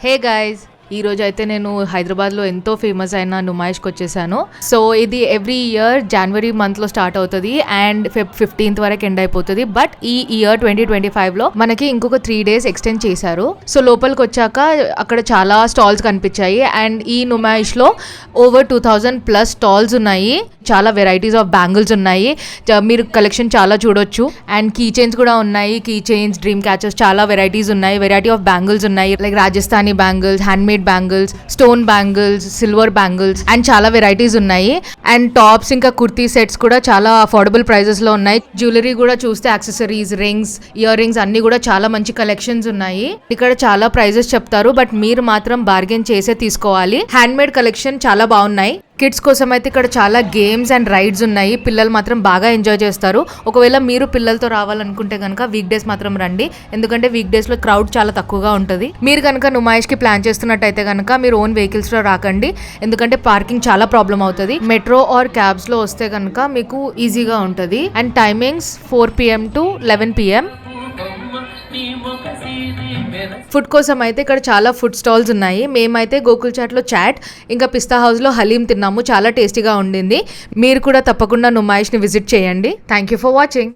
Hey guys, ఈ రోజు అయితే నేను హైదరాబాద్లో ఎంతో ఫేమస్ అయిన నుమాయిష్కి వచ్చేసాను. సో ఇది ఎవ్రీ ఇయర్ జనవరి మంత్లో స్టార్ట్ అవుతుంది అండ్ Feb 15th వరకు ఎండ్ అయిపోతుంది. బట్ ఈ ఇయర్ 2025లో మనకి ఇంకొక 3 days ఎక్స్టెండ్ చేశారు. సో లోపలికి వచ్చాక అక్కడ చాలా స్టాల్స్ కనిపించాయి అండ్ ఈ నుమాయిష్లో ఓవర్ 2000+ స్టాల్స్ ఉన్నాయి. చాలా వెరైటీస్ ఆఫ్ బ్యాంగిల్స్ ఉన్నాయి. మీరు కలెక్షన్ చాలా చూడొచ్చు అండ్ కీ చైన్స్ కూడా ఉన్నాయి. కీ చైన్స్, డ్రీమ్ క్యాచర్స్, చాలా వెరైటీస్ ఉన్నాయి. వెరైటీ ఆఫ్ బ్యాంగిల్స్ ఉన్నాయి. Like Rajasthani bangles, handmade bangles, stone bangles, silver bangles and చాలా వెరైటీస్ ఉన్నాయి. అండ్ టాప్స్ ఇంకా కుర్తీ సెట్స్ కూడా చాలా అఫోర్డబుల్ ప్రైజెస్ లో ఉన్నాయి. జ్యువెలరీ కూడా చూస్తే యాక్సెసరీస్, రింగ్స్, ఇయర్ రింగ్స్ అన్ని కూడా చాలా మంచి కలెక్షన్స్ ఉన్నాయి. ఇక్కడ చాలా ప్రైజెస్ చెప్తారు బట్ మీరు మాత్రం బార్గెన్ చేసే తీసుకోవాలి. హ్యాండ్మేడ్ కలెక్షన్ చాలా బాగున్నాయి. కిడ్స్ కోసం అయితే ఇక్కడ చాలా గేమ్స్ అండ్ రైడ్స్ ఉన్నాయి. పిల్లలు మాత్రం బాగా ఎంజాయ్ చేస్తారు. ఒకవేళ మీరు పిల్లలతో రావాలనుకుంటే కనుక వీక్ డేస్ మాత్రం రండి, ఎందుకంటే వీక్ డేస్ లో క్రౌడ్ చాలా తక్కువగా ఉంటుంది. మీరు కనుక నుమాయిష్కి ప్లాన్ చేస్తున్నట్టయితే కనుక మీరు ఓన్ వెహికల్స్ లో రాకండి, ఎందుకంటే పార్కింగ్ చాలా ప్రాబ్లం అవుతుంది. మెట్రో ఆర్ క్యాబ్స్ లో వస్తే కనుక మీకు ఈజీగా ఉంటుంది. And timings 4 PM to 11 PM. Food కోసం అయితే ఇక్కడ చాలా ఫుడ్ స్టాల్స్ ఉన్నాయి. మేమైతే గోకుల్ చాట్లో చాట్ ఇంకా పిస్తా హౌస్లో హలీం తిన్నాము. చాలా టేస్టీగా ఉండింది. మీరు కూడా తప్పకుండా నుమాయిష్ని విజిట్ చేయండి. Thank you for watching.